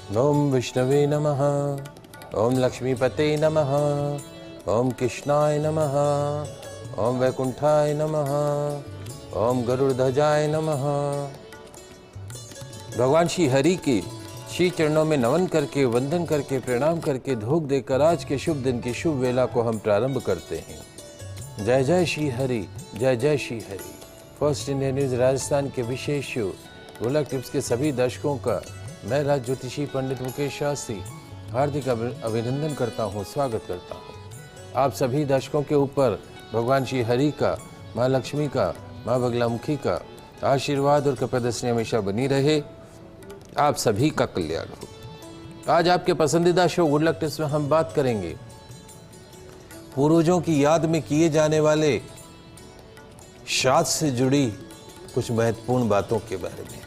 ओम विष्णवे नमः। ओम लक्ष्मीपते नमः। ओम कृष्णाय नमः। ओम वैकुंठाय नमः। ओम गरुड़ध्वजाय नमः। भगवान श्री हरि के श्री चरणों में नमन करके, वंदन करके, प्रणाम करके, धूप देकर आज के शुभ दिन की शुभ वेला को हम प्रारंभ करते हैं। जय जय श्री हरि, जय जय Shri Hari. First India news Rajasthan के विशेष शो गोलक टिप्स के सभी दर्शकों का मैं राज ज्योतिषी पंडित मुकेश शास्त्री हार्दिक अभिनंदन करता हूँ, स्वागत करता हूँ। आप सभी दर्शकों के ऊपर भगवान श्री हरि का, माँ लक्ष्मी का, माँ बगलामुखी का आशीर्वाद और कृपादृष्टि हमेशा बनी रहे। आप सभी का कल्याण हो। आज आपके पसंदीदा शो गोलक टिप्स में हम बात करेंगे पूर्वजों की याद में किए जाने वाले श्राद्ध से जुड़ी कुछ महत्वपूर्ण बातों के बारे में।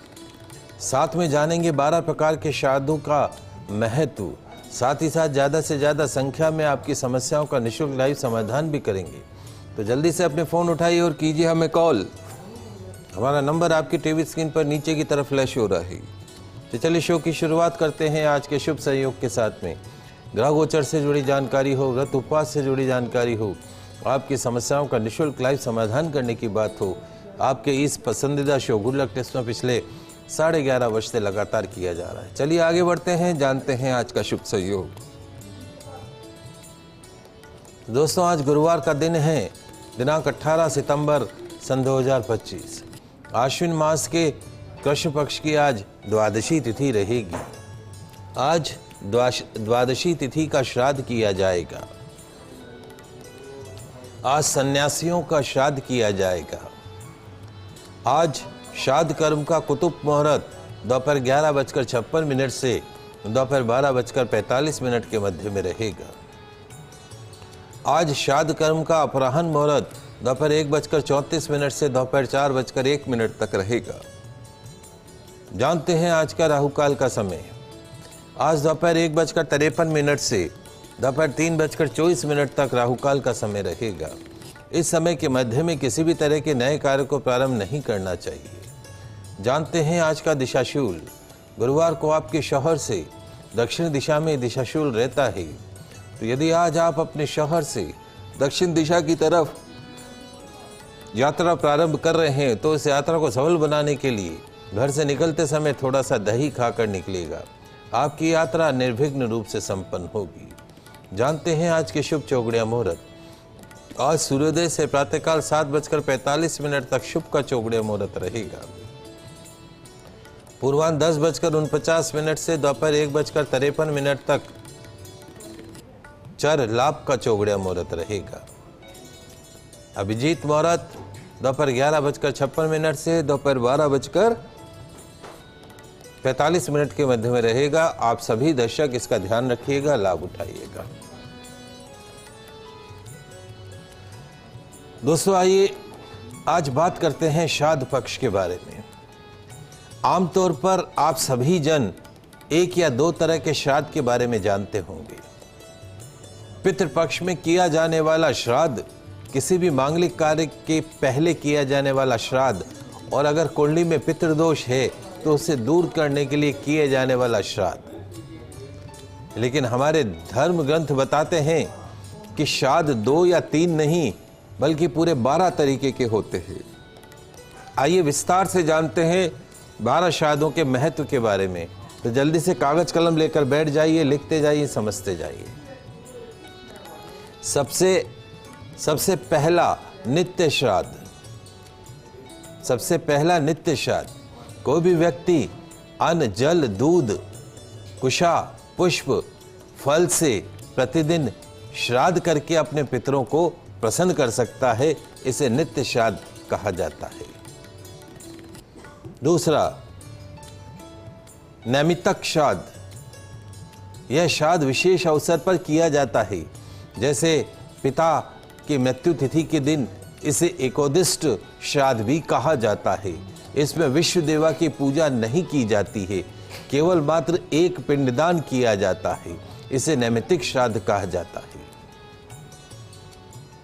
साथ में जानेंगे 12 प्रकार के श्राद्धों का महत्व। साथ ही साथ ज़्यादा से ज़्यादा संख्या में आपकी समस्याओं का निःशुल्क लाइव समाधान भी करेंगे। तो जल्दी से अपने फ़ोन उठाइए और कीजिए हमें कॉल। हमारा नंबर आपकी टीवी स्क्रीन पर नीचे की तरफ फ्लैश हो रहा है। तो चलिए शो की शुरुआत करते हैं आज के शुभ सहयोग के साथ में। ग्रह गोचर से जुड़ी जानकारी हो, व्रत उपवास से जुड़ी जानकारी हो, आपकी समस्याओं का निःशुल्क लाइव समाधान करने की बात हो, आपके इस पसंदीदा शो गोलक टिप्स में पिछले 11.5 वर्ष से लगातार किया जा रहा है। चलिए आगे बढ़ते हैं, जानते हैं आज का शुभ सहयोग। दोस्तों, आज गुरुवार का दिन है, दिनांक 18 सितंबर सन 2025। आश्विन मास के कृष्ण पक्ष की आज द्वादशी तिथि रहेगी। आज द्वादशी तिथि का श्राद्ध किया जाएगा। आज सन्यासियों का श्राद्ध किया जाएगा। आज श्राद्ध कर्म का कुतुब मुहूर्त दोपहर 11:56 से दोपहर 12:45 के मध्य में रहेगा। आज श्राद्ध कर्म का अपराह्न मुहूर्त दोपहर 1:34 से दोपहर 4:01 तक रहेगा। जानते हैं आज का राहु काल का समय। आज दोपहर 1:53 से दोपहर 3:24 तक राहु काल का समय रहेगा। इस समय के मध्य में किसी भी तरह के नए कार्य को प्रारंभ नहीं करना चाहिए। जानते हैं आज का दिशाशूल। गुरुवार को आपके शहर से दक्षिण दिशा में दिशाशूल रहता है। तो यदि आज आप अपने शहर से दक्षिण दिशा की तरफ यात्रा प्रारंभ कर रहे हैं तो इस यात्रा को सफल बनाने के लिए घर से निकलते समय थोड़ा सा दही खाकर निकलेगा। आपकी यात्रा निर्विघ्न रूप से संपन्न होगी। जानते हैं आज के शुभ चौगड़िया मुहूर्त। आज सूर्योदय से प्रातःकाल 7:45 तक शुभ का चौगड़िया मुहूर्त रहेगा। पूर्वाह्न 10:49 से दोपहर 1:53 तक चर लाभ का चौगड़िया मुहूर्त रहेगा। अभिजीत मुहूर्त दोपहर 11:56 से दोपहर 12:45 के मध्य में रहेगा। आप सभी दर्शक इसका ध्यान रखिएगा, लाभ उठाइएगा। दोस्तों, आइए आज बात करते हैं श्राद्ध पक्ष के बारे में। आमतौर पर आप सभी जन एक या दो तरह के श्राद्ध के बारे में जानते होंगे। पितृपक्ष में किया जाने वाला श्राद्ध, किसी भी मांगलिक कार्य के पहले किया जाने वाला श्राद्ध, और अगर कुंडली में पितृदोष है तो उसे दूर करने के लिए किए जाने वाला श्राद्ध। लेकिन हमारे धर्म ग्रंथ बताते हैं कि श्राद्ध 2 या 3 नहीं बल्कि पूरे 12 तरीके के होते हैं। आइए विस्तार से जानते हैं 12 श्राद्धों के महत्व के बारे में। तो जल्दी से कागज कलम लेकर बैठ जाइए, लिखते जाइए, समझते जाइए। सबसे पहला नित्य श्राद्ध। सबसे पहला नित्य श्राद्ध। कोई भी व्यक्ति अन्न, जल, दूध, कुशा, पुष्प, फल से प्रतिदिन श्राद्ध करके अपने पितरों को प्रसन्न कर सकता है। इसे नित्य श्राद्ध कहा जाता है। दूसरा, नैमित्तिक श्राद्ध। यह श्राद्ध विशेष अवसर पर किया जाता है, जैसे पिता की मृत्यु तिथि के दिन। इसे एकोदिष्ट श्राद्ध भी कहा जाता है। इसमें विश्व देवा की पूजा नहीं की जाती है, केवल मात्र एक पिंडदान किया जाता है। इसे नैमित्तिक श्राद्ध कहा जाता है।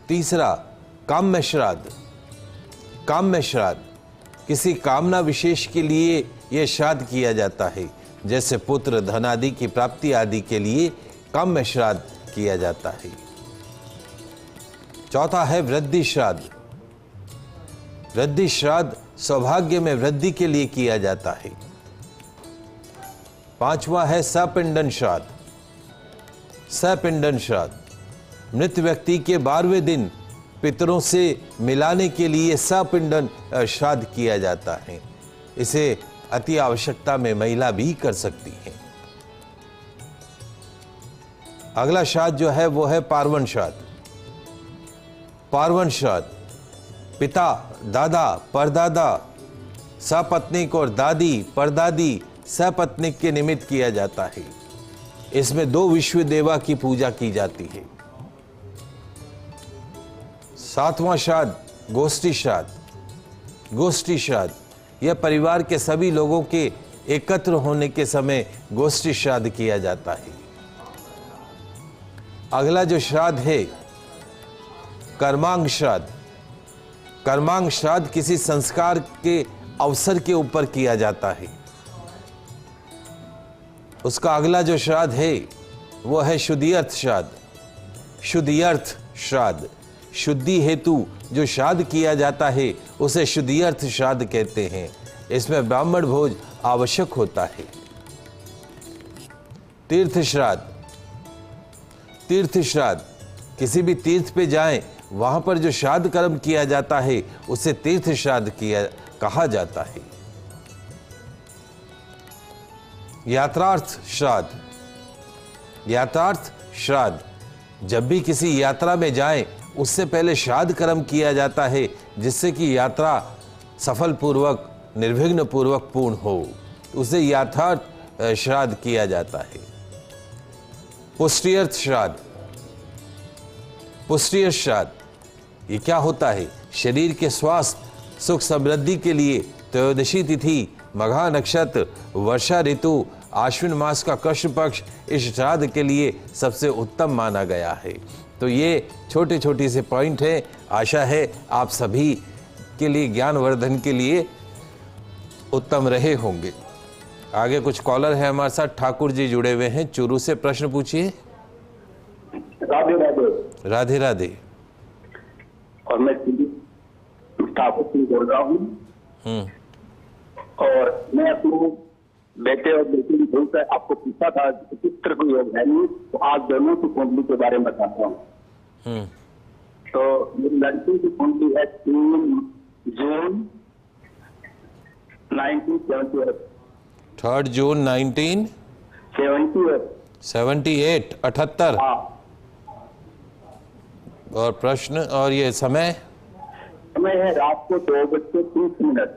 तीसरा, काम्य श्राद्ध। काम्य श्राद्ध किसी कामना विशेष के लिए यह श्राद्ध किया जाता है। जैसे पुत्र, धन आदि की प्राप्ति आदि के लिए काम्य श्राद्ध किया जाता है। चौथा है वृद्धि श्राद्ध। वृद्धि श्राद्ध सौभाग्य में वृद्धि के लिए किया जाता है। पांचवा है सपिंडन श्राद्ध। सपिंडन श्राद्ध मृत व्यक्ति के 12वें दिन पितरों से मिलाने के लिए सपिंडन श्राद्ध किया जाता है। इसे अति आवश्यकता में महिला भी कर सकती है। अगला श्राद्ध जो है वो है पार्वन श्राद्ध। पार्वन श्राद्ध पिता, दादा, परदादा, सपत्नीक और दादी, परदादी, सपत्नीक के निमित्त किया जाता है। इसमें 2 विश्व देवा की पूजा की जाती है। 7वां श्राद्ध गोष्ठी श्राद्ध। गोष्ठी श्राद्ध यह परिवार के सभी लोगों के एकत्र होने के समय गोष्ठी श्राद्ध किया जाता है। अगला जो श्राद्ध है कर्मांग श्राद्ध। कर्मांग श्राद्ध किसी संस्कार के अवसर के ऊपर किया जाता है। उसका अगला जो श्राद्ध है वो है शुद्धियर्थ श्राद्ध। शुद्धियर्थ श्राद्ध शुद्धि हेतु जो श्राद्ध किया जाता है उसे शुद्धियर्थ श्राद्ध कहते हैं। इसमें ब्राह्मण भोज आवश्यक होता है। तीर्थ श्राद्ध। तीर्थ श्राद्ध किसी भी तीर्थ पे जाएं, वहां पर जो श्राद्ध कर्म किया जाता है उसे तीर्थ श्राद्ध कहा जाता है। यात्रार्थ श्राद्ध। यात्रार्थ श्राद्ध जब भी किसी यात्रा में जाएं, उससे पहले श्राद्ध कर्म किया जाता है जिससे कि यात्रा सफल पूर्वक, निर्विघ्न पूर्वक पूर्ण हो, उसे यात्रार्थ श्राद्ध किया जाता है। पुष्टियर्थ श्राद्ध। पुष्टियर्थ श्राद्ध ये क्या होता है? शरीर के स्वास्थ्य, सुख, समृद्धि के लिए त्रयोदशी तिथि, मघा नक्षत्र, वर्षा ऋतु, आश्विन मास का कृष्ण पक्ष इस श्राद्ध के लिए सबसे उत्तम माना गया है। तो ये छोटे छोटे से पॉइंट है। आशा है आप सभी के लिए ज्ञानवर्धन के लिए उत्तम रहे होंगे। आगे कुछ कॉलर है हमारे साथ। ठाकुर जी जुड़े हुए हैं चूरू से। प्रश्न पूछिए। राधे राधे। राधे राधे। और मैं ठाकुर सिंह बोल रहा हूँ। और मैं अपने बेटे और बेटी की भूल कर आपको पूछा था पुत्र को योग है नहीं, तो आज दोनों की कुंडली के बारे में बताता हूँ। तो मेरी लड़की की कुंडली है 3 जून 1978। 3 जून 1978। 78। और प्रश्न और ये समय है रात को 2:30।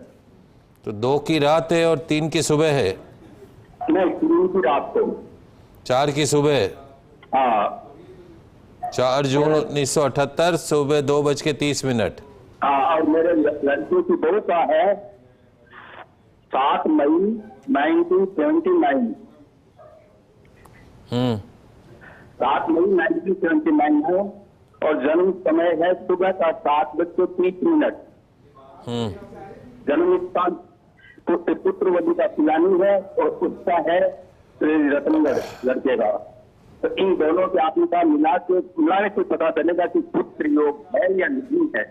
तो 2 की रात है और 3 की सुबह है। नहीं, 3 की रात को। 4 की सुबह। हाँ। 4 जून 1978 सुबह 2:30। हाँ, और मेरे लड़के की बहू का है 7 मई 1979। 7 मई 1979 है और जन्म समय है सुबह का 7:30। जन्म स्थान पुत्रवती का पिलानी है और उसका है रत्नगढ़ लड़के का। तो इन दोनों के आपने का मिलाने से पता चलेगा कि पुत्र योग है या नहीं है।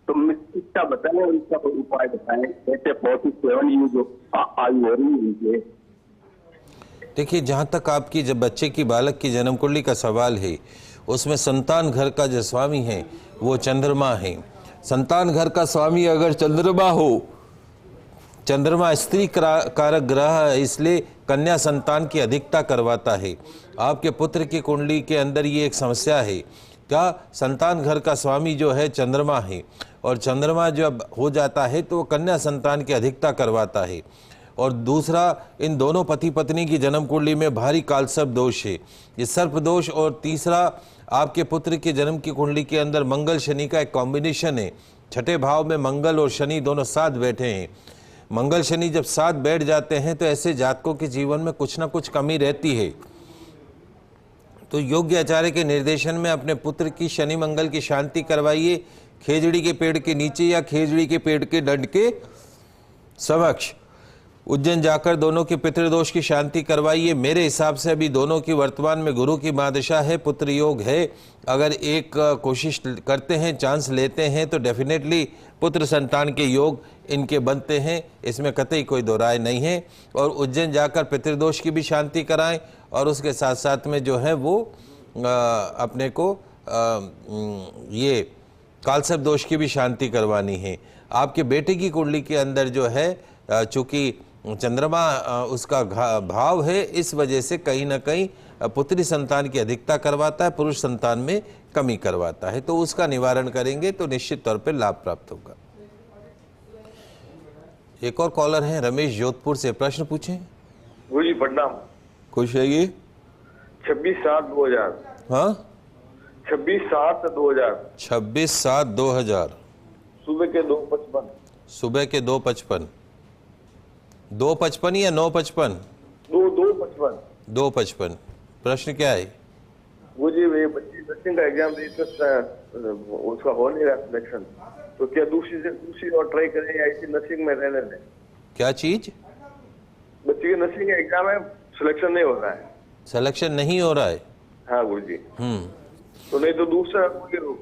तो इसका बताएं और इसका कोई उपाय बताएं। जैसे 47 जो आयु हो रही है। देखिए, जहाँ तक आपकी जब बच्चे की बालक की जन्म कुंडली का सवाल है, उसमें संतान घर का जो स्वामी है वो चंद्रमा है। संतान घर का स्वामी अगर चंद्रमा हो, चंद्रमा स्त्री कारक ग्रह है, इसलिए कन्या संतान की अधिकता करवाता है। आपके पुत्र की कुंडली के अंदर ये एक समस्या है। क्या संतान घर का स्वामी जो है चंद्रमा है, और चंद्रमा जब हो जाता है तो वो कन्या संतान की अधिकता करवाता है। और दूसरा, इन दोनों पति पत्नी की जन्म कुंडली में भारी कालसर्प दोष है, ये सर्प दोष। और तीसरा, आपके पुत्र के जन्म की कुंडली के अंदर मंगल शनि का एक कॉम्बिनेशन है। 6ठे भाव में मंगल और शनि दोनों साथ बैठे हैं। मंगल शनि जब साथ बैठ जाते हैं तो ऐसे जातकों के जीवन में कुछ ना कुछ कमी रहती है। तो योग्य आचार्य के निर्देशन में अपने पुत्र की शनि मंगल की शांति करवाइए। खेजड़ी के पेड़ के नीचे या खेजड़ी के पेड़ के दंड के समक्ष उज्जैन जाकर दोनों के पितृदोष की शांति करवाइए। मेरे हिसाब से अभी दोनों की वर्तमान में गुरु की महादशा है, पुत्र योग है। अगर एक कोशिश करते हैं, चांस लेते हैं तो डेफिनेटली पुत्र संतान के योग इनके बनते हैं, इसमें कतई कोई दो राय नहीं है। और उज्जैन जाकर पितृदोष की भी शांति कराएं और उसके साथ साथ में जो है वो अपने को ये कालसर्प दोष की भी शांति करवानी है। आपके बेटे की कुंडली के अंदर जो है चूंकि चंद्रमा उसका भाव है, इस वजह से कहीं ना कहीं पुत्री संतान की अधिकता करवाता है, पुरुष संतान में कमी करवाता है। तो उसका निवारण करेंगे तो निश्चित तौर पर लाभ प्राप्त होगा। एक और कॉलर है रमेश जोधपुर से, प्रश्न पूछें। वो जी प्रणाम। खुश रहिए। 26/7/2000। हाँ 26/7/2000। 26/7/2000 सुबह के 2:55। सुबह के 2:55। 2:55 या 9:55? 2:55। 2:55। प्रश्न क्या है? वो जी वे बच्ची नर्सिंग का एग्जाम दे उसका हो नहीं रहा सिलेक्शन, तो क्या दूसरी और ट्राई करें या इसी नर्सिंग में रहने दें? क्या चीज? बच्ची के नर्सिंग का एग्जाम है, सिलेक्शन नहीं हो रहा है। सिलेक्शन नहीं हो रहा है? हाँ गुरु जी। तो नहीं तो दूसरा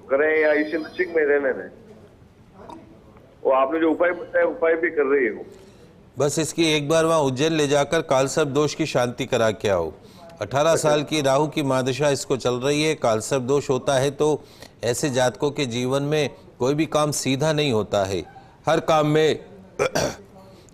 करें या इसी नर्सिंग में रहने दें? वो आपने जो उपाय बताया उपाय भी कर रही हो। बस इसकी एक बार वहां उज्जैन ले जाकर कालसर्प दोष की शांति करा के आओ। 18 साल की राहु की महादशा इसको चल रही है। कालसर्प दोष होता है तो ऐसे जातकों के जीवन में कोई भी काम सीधा नहीं होता है, हर काम में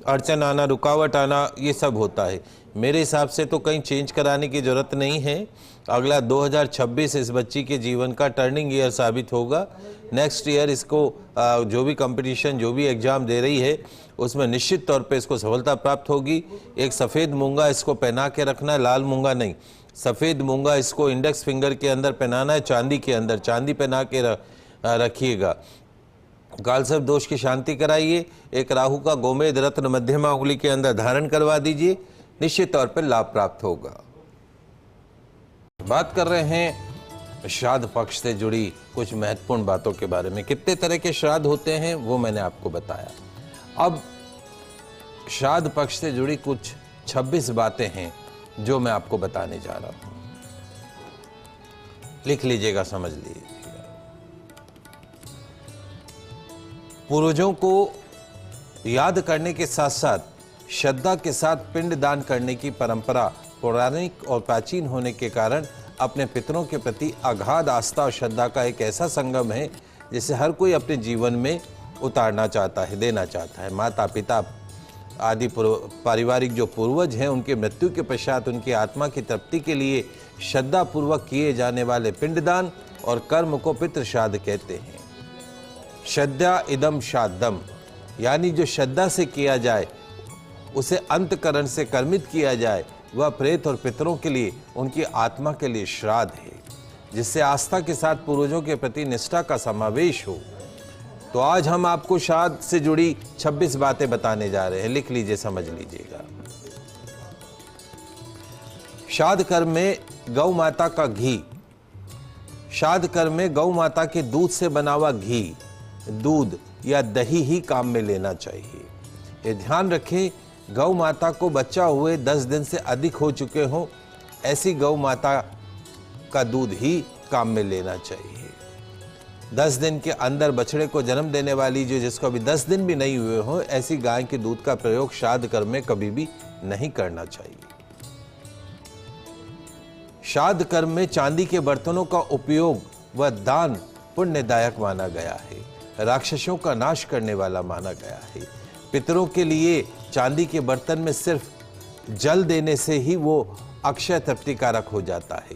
अड़चन आना, रुकावट आना, ये सब होता है। मेरे हिसाब से तो कहीं चेंज कराने की जरूरत नहीं है। अगला 2026 इस बच्ची के जीवन का टर्निंग ईयर साबित होगा। नेक्स्ट ईयर इसको जो भी कंपटीशन, जो भी एग्जाम दे रही है उसमें निश्चित तौर पे इसको सफलता प्राप्त होगी। एक सफ़ेद मूंगा इसको पहना के रखना है, लाल मूंगा नहीं, सफ़ेद मूंगा इसको इंडेक्स फिंगर के अंदर पहनाना है, चांदी के अंदर, चांदी पहना के रखिएगा। कालसर्प दोष की शांति कराइए। एक राहु का गोमेद रत्न मध्यमा उंगली के अंदर धारण करवा दीजिए, निश्चित तौर पर लाभ प्राप्त होगा। बात कर रहे हैं श्राद्ध पक्ष से जुड़ी कुछ महत्वपूर्ण बातों के बारे में। कितने तरह के श्राद्ध होते हैं वो मैंने आपको बताया। अब श्राद्ध पक्ष से जुड़ी कुछ 26 बातें हैं जो मैं आपको बताने जा रहा हूं। लिख लीजिएगा, समझ लीजिएगा। पूर्वजों को याद करने के साथ साथ श्रद्धा के साथ पिंड दान करने की परंपरा पौराणिक और प्राचीन होने के कारण अपने पितरों के प्रति अगाध आस्था और श्रद्धा का एक ऐसा संगम है जिसे हर कोई अपने जीवन में उतारना चाहता है, देना चाहता है। माता पिता आदि पारिवारिक जो पूर्वज हैं, उनके मृत्यु के पश्चात उनकी आत्मा की तृप्ति के लिए श्रद्धा पूर्वक किए जाने वाले पिंडदान और कर्म को पितृ श्राद्ध कहते हैं। श्रद्धा इदम श्राद्धम, यानी जो श्रद्धा से किया जाए, उसे अंतकरण से कर्मित किया जाए, वह प्रेत और पितरों के लिए, उनकी आत्मा के लिए श्राद्ध है, जिससे आस्था के साथ पूर्वजों के प्रति निष्ठा का समावेश हो। तो आज हम आपको श्राद्ध से जुड़ी 26 बातें बताने जा रहे हैं। लिख लीजिए, समझ लीजिएगा। श्राद्ध कर्म में गौ माता का घी, श्राद्ध कर्म में गौ माता के दूध से बना हुआ घी, दूध या दही ही काम में लेना चाहिए। ये ध्यान रखें, गौ माता को बच्चा हुए 10 दिन से अधिक हो चुके हों, ऐसी गौ माता का दूध ही काम में लेना चाहिए। 10 दिन के अंदर बछड़े को जन्म देने वाली, जो जिसको अभी 10 दिन भी नहीं हुए हों, ऐसी गाय के दूध का प्रयोग श्राद्ध कर्म में कभी भी नहीं करना चाहिए। श्राद्ध कर्म में चांदी के बर्तनों का उपयोग व दान पुण्यदायक माना गया है, राक्षसों का नाश करने वाला माना गया है। पितरों के लिए चांदी के बर्तन में सिर्फ जल देने से ही वो अक्षय तृप्तिकारक हो जाता है।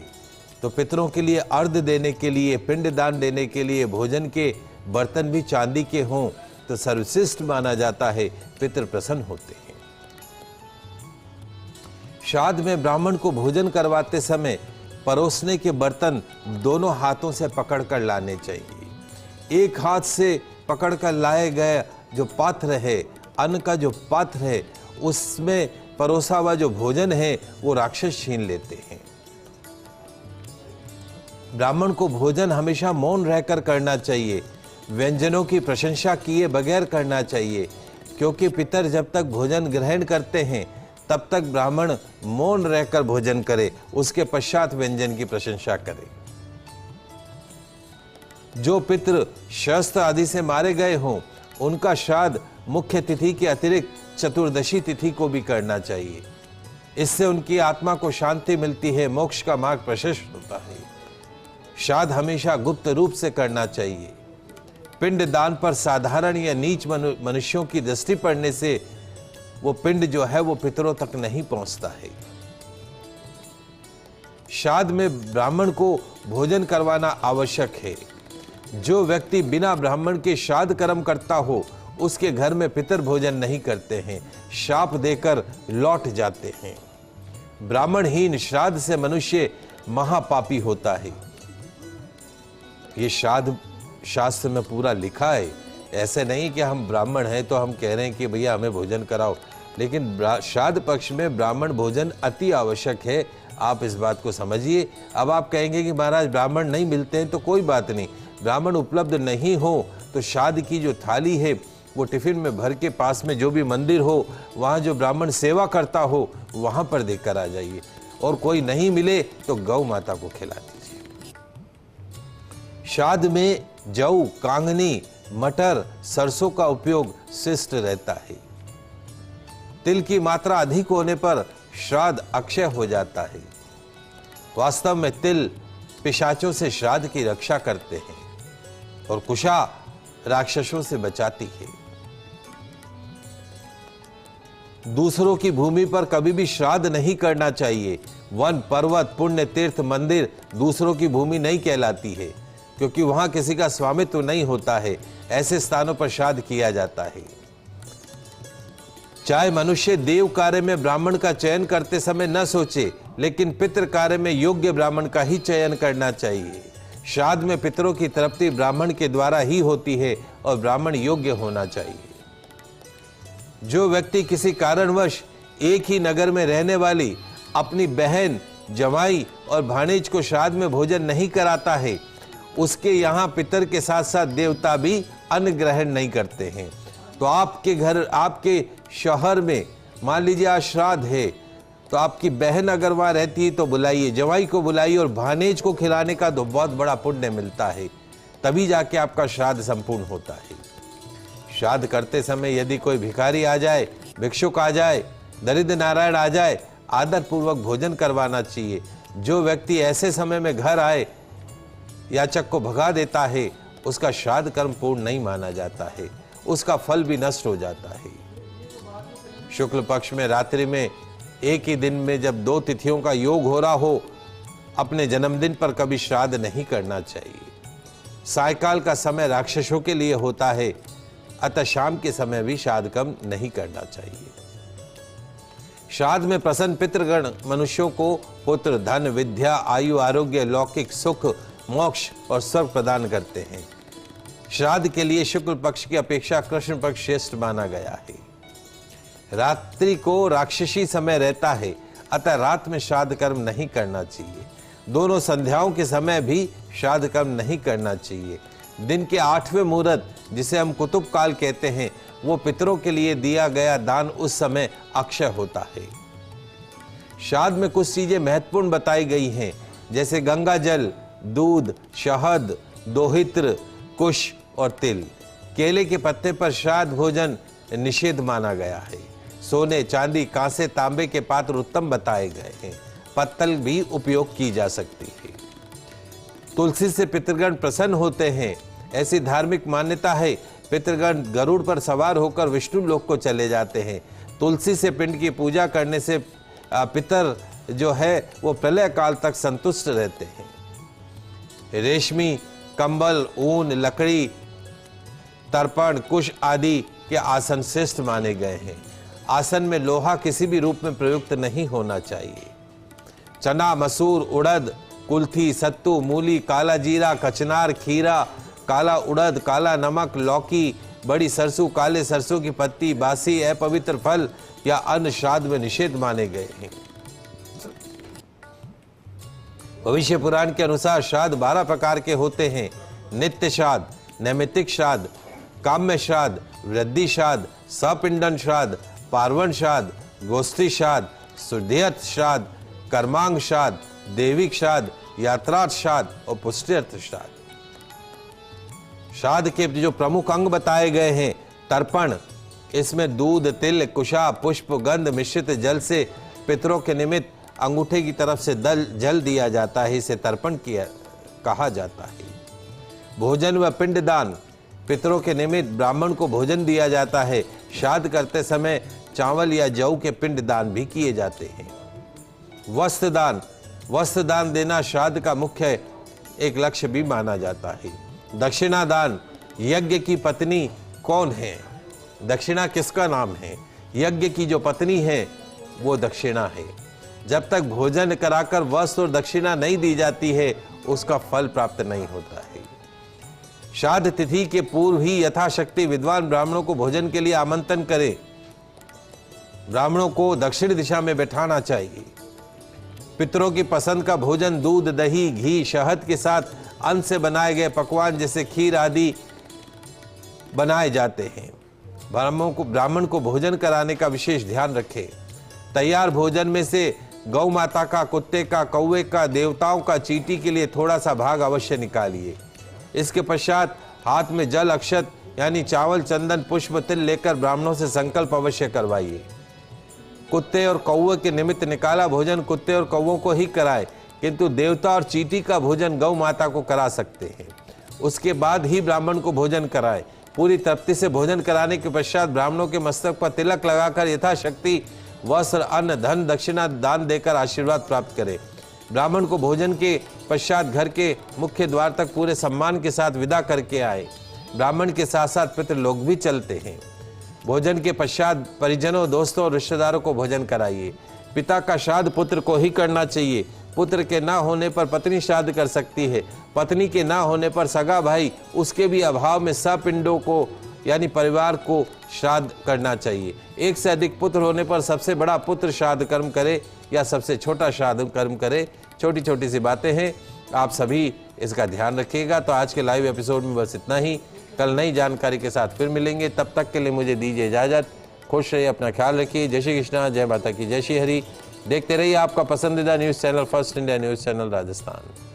तो पितरों के लिए अर्घ देने के लिए, पिंड दान देने के लिए भोजन के बर्तन भी चांदी के हों तो सर्वश्रेष्ठ माना जाता है, पितर प्रसन्न होते हैं। श्राद्ध में ब्राह्मण को भोजन करवाते समय परोसने के बर्तन दोनों हाथों से पकड़कर लाने चाहिए। एक हाथ से पकड़कर लाए गए जो पात्र है, अन्न का जो पात्र है, उसमें परोसा हुआ जो भोजन है वो राक्षस छीन लेते हैं। ब्राह्मण को भोजन हमेशा मौन रहकर करना चाहिए, व्यंजनों की प्रशंसा किए बगैर करना चाहिए। क्योंकि पितर जब तक भोजन ग्रहण करते हैं तब तक ब्राह्मण मौन रहकर भोजन करे, उसके पश्चात व्यंजन की प्रशंसा करे। जो पितृ शस्त्र आदि से मारे गए हों उनका श्राद्ध मुख्य तिथि के अतिरिक्त चतुर्दशी तिथि को भी करना चाहिए। इससे उनकी आत्मा को शांति मिलती है, मोक्ष का मार्ग प्रशस्त होता है। श्राद्ध हमेशा गुप्त रूप से करना चाहिए। पिंड दान पर साधारण या नीच मनुष्यों की दृष्टि पड़ने से वो पिंड जो है वो पितरों तक नहीं पहुंचता है। श्राद्ध में ब्राह्मण को भोजन करवाना आवश्यक है। जो व्यक्ति बिना ब्राह्मण के श्राद्ध कर्म करता हो उसके घर में पितर भोजन नहीं करते हैं, शाप देकर लौट जाते हैं। ब्राह्मणहीन श्राद्ध से मनुष्य महापापी होता है। ये श्राद्ध शास्त्र में पूरा लिखा है। ऐसे नहीं कि हम ब्राह्मण हैं तो हम कह रहे हैं कि भैया हमें भोजन कराओ, लेकिन श्राद्ध पक्ष में ब्राह्मण भोजन अति आवश्यक है। आप इस बात को समझिए। अब आप कहेंगे कि महाराज ब्राह्मण नहीं मिलते हैं, तो कोई बात नहीं, ब्राह्मण उपलब्ध नहीं हो तो श्राद्ध की जो थाली है वो टिफिन में भर के पास में जो भी मंदिर हो वहाँ जो ब्राह्मण सेवा करता हो वहाँ पर देकर आ जाइए, और कोई नहीं मिले तो गौ माता को खिला दीजिए। श्राद्ध में जौ, कांगनी, मटर, सरसों का उपयोग शिष्ट रहता है। तिल की मात्रा अधिक होने पर श्राद्ध अक्षय हो जाता है। वास्तव में तिल पिशाचों से श्राद्ध की रक्षा करते हैं और कुशा राक्षसों से बचाती है। दूसरों की भूमि पर कभी भी श्राद्ध नहीं करना चाहिए। वन, पर्वत, पुण्य तीर्थ, मंदिर दूसरों की भूमि नहीं कहलाती है, क्योंकि वहां किसी का स्वामित्व नहीं होता है। ऐसे स्थानों पर श्राद्ध किया जाता है। चाहे मनुष्य देव कार्य में ब्राह्मण का चयन करते समय न सोचे, लेकिन पितृ कार्य में योग्य ब्राह्मण का ही चयन करना चाहिए। श्राद्ध में पितरों की तृप्ति ब्राह्मण के द्वारा ही होती है और ब्राह्मण योग्य होना चाहिए। जो व्यक्ति किसी कारणवश एक ही नगर में रहने वाली अपनी बहन, जमाई और भाणेज को श्राद्ध में भोजन नहीं कराता है, उसके यहाँ पितर के साथ साथ देवता भी अन्न ग्रहण नहीं करते हैं। तो आपके घर, आपके शहर में मान लीजिए आज श्राद्ध है, तो आपकी बहन अगर वहाँ रहती है तो बुलाइए, जवाई को बुलाइए, और भानेज को खिलाने का तो बहुत बड़ा पुण्य मिलता है। तभी जाके आपका श्राद्ध संपूर्ण होता है। श्राद्ध करते समय यदि कोई भिखारी आ जाए, भिक्षुक आ जाए, दरिद्र नारायण आ जाए, आदर पूर्वक भोजन करवाना चाहिए। जो व्यक्ति ऐसे समय में घर आए याचक को भगा देता है, उसका श्राद्ध कर्म पूर्ण नहीं माना जाता है, उसका फल भी नष्ट हो जाता है। शुक्ल पक्ष में रात्रि में एक ही दिन में जब 2 तिथियों का योग हो रहा हो, अपने जन्मदिन पर कभी श्राद्ध नहीं करना चाहिए। सायकाल का समय राक्षसों के लिए होता है, अतः शाम के समय भी श्राद्ध कर्म नहीं करना चाहिए। श्राद्ध में प्रसन्न पितृगण मनुष्यों को पुत्र, धन, विद्या, आयु, आरोग्य, लौकिक सुख, मोक्ष और स्वर्ग प्रदान करते हैं। श्राद्ध के लिए शुक्ल पक्ष की अपेक्षा कृष्ण पक्ष श्रेष्ठ माना गया है। रात्रि को राक्षसी समय रहता है, अतः रात में श्राद्ध कर्म नहीं करना चाहिए। दोनों संध्याओं के समय भी श्राद्ध कर्म नहीं करना चाहिए। दिन के 8वें मुहूर्त, जिसे हम कुतुब काल कहते हैं, वो पितरों के लिए दिया गया दान उस समय अक्षय होता है। श्राद्ध में कुछ चीजें महत्वपूर्ण बताई गई हैं, जैसे गंगा जल, दूध, शहद, दोहित्र, कुश और तिल। केले के पत्ते पर श्राद्ध भोजन निषेध माना गया है। सोने, चांदी, कांसे, तांबे के पात्र उत्तम बताए गए हैं। पत्तल भी उपयोग की जा सकती है। तुलसी से पितृगण प्रसन्न होते हैं, ऐसी धार्मिक मान्यता है। पितृगण गरुड़ पर सवार होकर विष्णु लोक को चले जाते हैं। तुलसी से पिंड की पूजा करने से पितर जो है वो प्रलय काल तक संतुष्ट रहते हैं। रेशमी कंबल, ऊन, लकड़ी, तर्पण, कुश आदि के आसन श्रेष्ठ माने गए हैं। आसन में लोहा किसी भी रूप में प्रयुक्त नहीं होना चाहिए। चना, मसूर, उड़द, कुल्थी, सत्तू, मूली, काला जीरा, कचनार, खीरा, काला उड़द, काला नमक, लौकी, बड़ी सरसों, काले सरसों की पत्ती, बासी, अपवित्र फल या अन्न श्राद्ध में निषेध माने गए हैं। भविष्य पुराण के अनुसार श्राद्ध 12 प्रकार के होते हैं। नित्य श्राद्ध, नैमित्तिक श्राद्ध, काम्य श्राद्ध, वृद्धि श्राद्ध, सपिंडन श्राद्ध, पार्वण श्राद्ध, गोष्ठी श्राद्ध, सुधीयत श्राद्ध, कर्मांग श्राद्ध, देविक श्राद्ध, यात्रार्थ श्राद्ध और पुष्ट्यर्थ श्राद्ध। श्राद्ध के जो प्रमुख अंग बताए गए हैं, तर्पण, इसमें दूध, तिल, कुशा, पुष्प, गंध मिश्रित जल से पितरों के निमित्त अंगूठे की तरफ से जल दिया जाता है, इसे तर्पण कहा जाता है। भोजन व पिंडदान, पितरों के निमित्त ब्राह्मण को भोजन दिया जाता है। श्राद्ध करते समय चावल या जौ के पिंडदान भी किए जाते हैं। वस्त्रदान, वस्त्रदान देना श्राद्ध का मुख्य एक लक्ष्य भी माना जाता है। दक्षिणादान, यज्ञ की पत्नी कौन है? दक्षिणा किसका नाम है? यज्ञ की जो पत्नी है वो दक्षिणा है। जब तक भोजन कराकर वस्त्र और दक्षिणा नहीं दी जाती है उसका फल प्राप्त नहीं होता है। श्राद्ध तिथि के पूर्व ही यथाशक्ति विद्वान ब्राह्मणों को भोजन के लिए आमंत्रण करें। ब्राह्मणों को दक्षिण दिशा में बैठाना चाहिए। पितरों की पसंद का भोजन दूध, दही, घी, शहद के साथ अन्न से बनाए गए पकवान जैसे खीर आदि बनाए जाते हैं। ब्राह्मण को भोजन कराने का विशेष ध्यान रखें। तैयार भोजन में से गौ माता का, कुत्ते का, कौवे का, देवताओं का, चींटी के लिए थोड़ा सा भाग अवश्य निकालिए। इसके पश्चात हाथ में जल, अक्षत यानी चावल, चंदन, पुष्प, तिल लेकर ब्राह्मणों से संकल्प अवश्य करवाइए। कुत्ते और कौवे के निमित्त निकाला भोजन कुत्ते और कौवों को ही कराए, किंतु देवता और चींटी का भोजन गौ माता को करा सकते हैं। उसके बाद ही ब्राह्मण को भोजन कराए। पूरी तृप्ति से भोजन कराने के पश्चात ब्राह्मणों के मस्तक पर तिलक लगाकर यथाशक्ति वस्त्र, अन्न, धन, दक्षिणा दान देकर आशीर्वाद प्राप्त करें। ब्राह्मण को भोजन के पश्चात घर के मुख्य द्वार तक पूरे सम्मान के साथ विदा करके आए। ब्राह्मण के साथ साथ पितृ लोग भी चलते हैं। भोजन के पश्चात परिजनों, दोस्तों और रिश्तेदारों को भोजन कराइए। पिता का श्राद्ध पुत्र को ही करना चाहिए। पुत्र के ना होने पर पत्नी श्राद्ध कर सकती है। पत्नी के ना होने पर सगा भाई, उसके भी अभाव में सपिंडों को यानी परिवार को श्राद्ध करना चाहिए। एक से अधिक पुत्र होने पर सबसे बड़ा पुत्र श्राद्ध कर्म करे या सबसे छोटा श्राद्ध कर्म करे। छोटी छोटी सी बातें हैं, आप सभी इसका ध्यान रखिएगा। तो आज के लाइव एपिसोड में बस इतना ही। कल नई जानकारी के साथ फिर मिलेंगे। तब तक के लिए मुझे दीजिए इजाज़त। खुश रहिए, अपना ख्याल रखिए। जय श्री कृष्णा, जय माता की, जय श्री हरि। देखते रहिए आपका पसंदीदा news channel first India news channel Rajasthan.